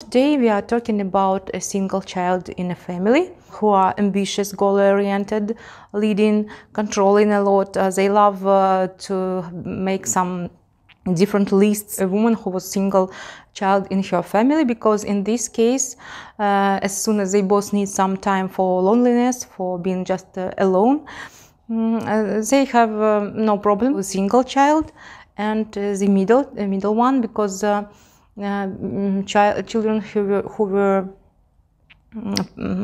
Today we are talking about a single child in a family who are ambitious, goal-oriented, leading, controlling a lot. They love to make some different lists. A woman who was single child in her family, because in this case, as soon as they both need some time for loneliness, for being just alone, they have no problem with single child, and the middle one, because children who were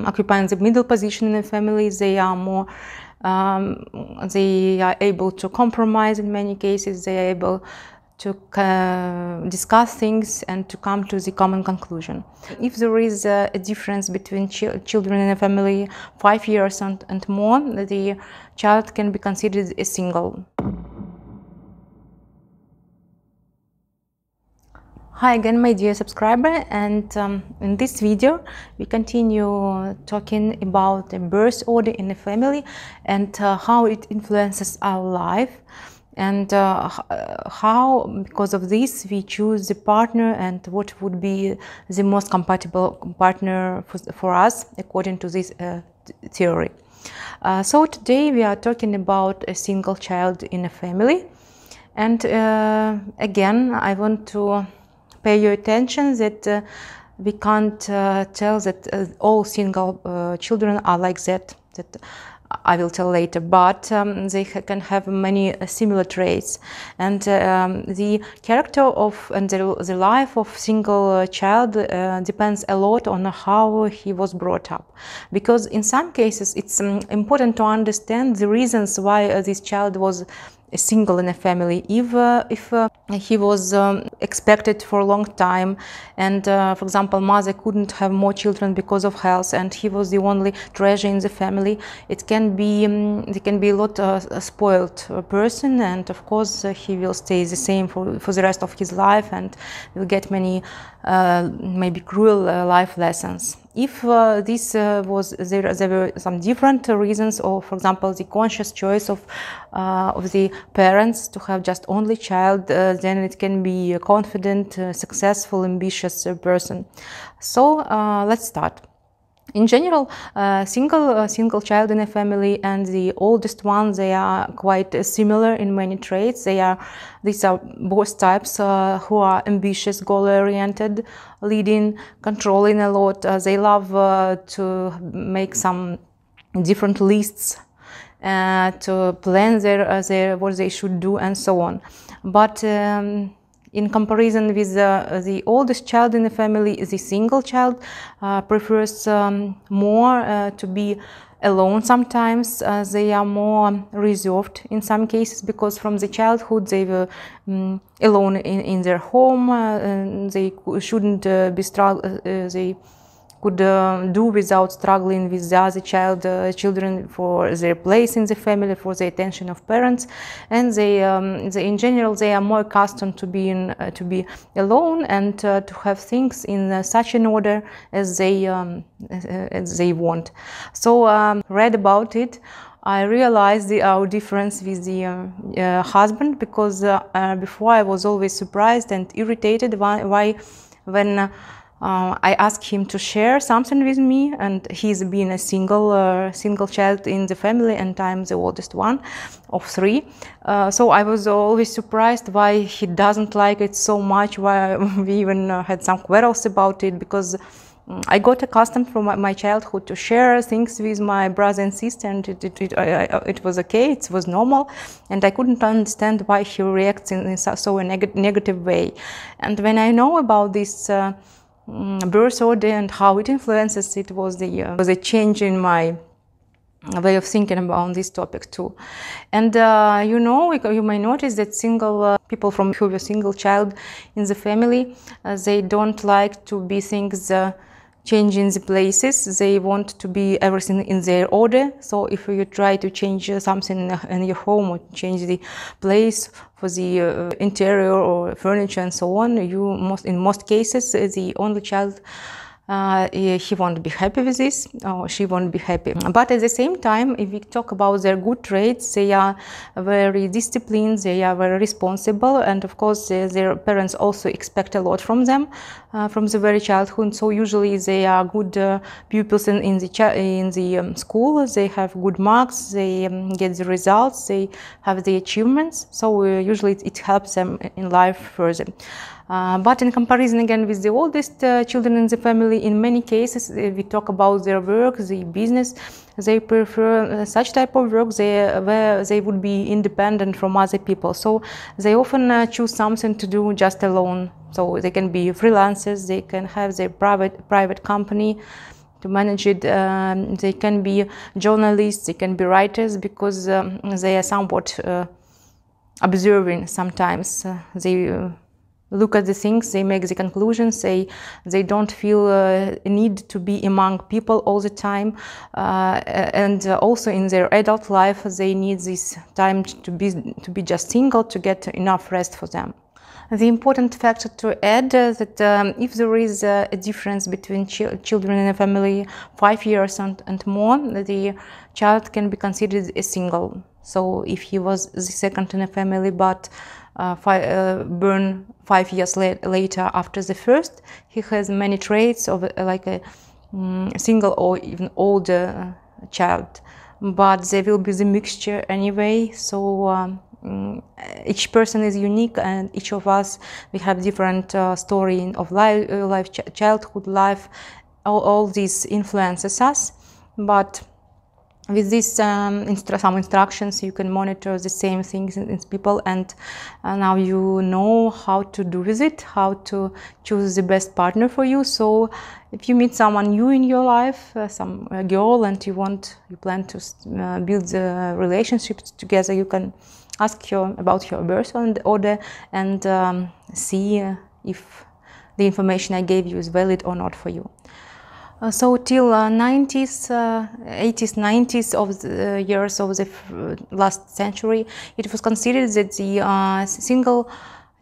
occupying the middle position in the family, they are more they are able to compromise in many cases. They are able to discuss things and to come to the common conclusion. If there is a difference between children in a family 5 years and more, the child can be considered a single. Hi again, my dear subscriber, and in this video we continue talking about the birth order in the family and how it influences our life, and how, because of this, we choose the partner and what would be the most compatible partner for us according to this theory. So today we are talking about a single child in a family, and again I want to pay your attention that we can't tell that all single children are like that. That I will tell later, but they can have many similar traits, and the character of and the life of single child depends a lot on how he was brought up, because in some cases it's important to understand the reasons why this child was single in a family. If he was expected for a long time, and for example mother couldn't have more children because of health, and he was the only treasure in the family, it can be there can be a lot a spoiled person, and of course he will stay the same for the rest of his life and will get many maybe cruel life lessons. If this was there were some different reasons, or for example the conscious choice of the parents to have just only child, then it can be a confident, successful, ambitious person. So let's start. In general, single child in a family and the oldest one, they are quite similar in many traits. These are both types who are ambitious, goal-oriented, leading, controlling a lot. They love to make some different lists, to plan what they should do, and so on. But in comparison with the oldest child in the family, the single child prefers more to be alone sometimes. They are more reserved in some cases, because from the childhood they were alone in their home. They shouldn't be they could do without struggling with the other children for their place in the family, for the attention of parents, and they in general they are more accustomed to be alone and to have things in such an order as they want. So read about it. I realized our difference with the husband, because before I was always surprised and irritated why when I asked him to share something with me, and he's been a single child in the family, and I'm the oldest one of 3. So I was always surprised why he doesn't like it so much, why we even had some quarrels about it, because I got accustomed from my childhood to share things with my brother and sister, and it was okay, it was normal, and I couldn't understand why he reacts in so a negative way. And when I know about this birth order and how it influences, it was a change in my way of thinking about this topic too. And you may notice that single people who have a single child in the family, they don't like to be things changing the places. They want to be everything in their order. So if you try to change something in your home, or change the place for the interior or furniture and so on, in most cases the only child, he won't be happy with this, or she won't be happy. But at the same time, if we talk about their good traits, they are very disciplined, they are very responsible, and of course their parents also expect a lot from them. from the very childhood. So usually they are good pupils in the school. They have good marks. They get the results. They have the achievements. So usually it helps them in life further. But in comparison again with the oldest children in the family, in many cases we talk about their work, the business. They prefer such type of work where they would be independent from other people. So they often choose something to do just alone. So they can be freelancers. They can have their private company to manage it. They can be journalists. They can be writers, because they are somewhat observing sometimes. They look at the things, they make the conclusions, they don't feel a need to be among people all the time, and also in their adult life they need this time to be just single, to get enough rest for them. The important factor to add that if there is a difference between children in a family 5 years and more, the child can be considered a single. So if he was the second in a family but born 5 years later after the first, he has many traits of like a single or even older child. But there will be the mixture anyway. So each person is unique, and each of us, we have different story of life, childhood life. All these influences us. But with this some instructions, you can monitor the same things in people, and now you know how to do with it, how to choose the best partner for you. So if you meet someone new in your life, some girl, and you plan to build the relationships together, you can ask her about her birth order and see if the information I gave you is valid or not for you. So till 90s, 80s, 90s of the years of the last century, it was considered that the single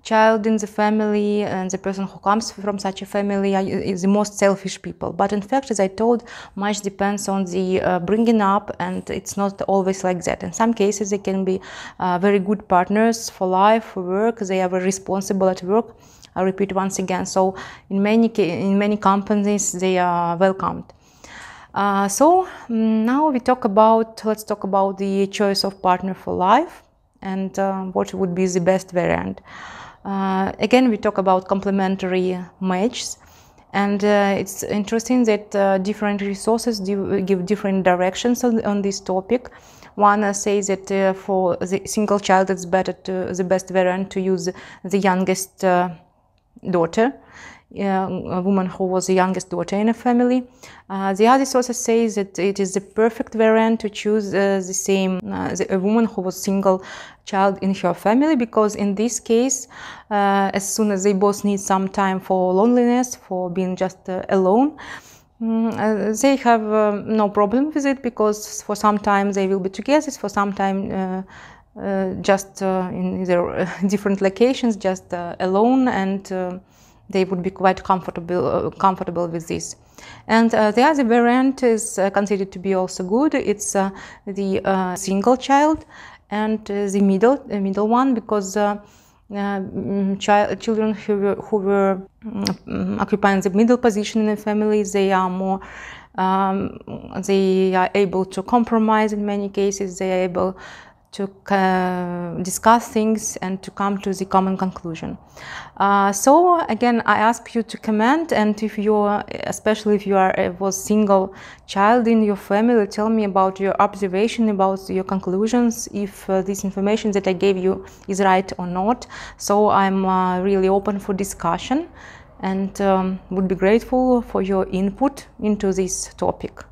child in the family and the person who comes from such a family is the most selfish people. But in fact, as I told, much depends on the bringing up, and it's not always like that. In some cases, they can be very good partners for life, for work. They are very responsible at work. I repeat once again. So in many companies, they are welcomed. So now let's talk about the choice of partner for life and what would be the best variant. Again, we talk about complementary matches, and it's interesting that different resources give different directions on this topic. One says that for the single child, it's the best variant to use the youngest daughter, a woman who was the youngest daughter in a family. The other sources say that it is the perfect variant to choose a woman who was single child in her family, because in this case, as soon as they both need some time for loneliness, for being just alone, they have no problem with it, because for some time they will be together, for some time just in their different locations, just alone, and they would be quite comfortable with this. And the other variant is considered to be also good. It's the single child, and the middle one, because children who were occupying the middle position in the family, they are more they are able to compromise in many cases. They are able to discuss things and to come to the common conclusion. So again, I ask you to comment, and if you are, especially if you was single child in your family, tell me about your observation, about your conclusions, if this information that I gave you is right or not. So I'm really open for discussion, and would be grateful for your input into this topic.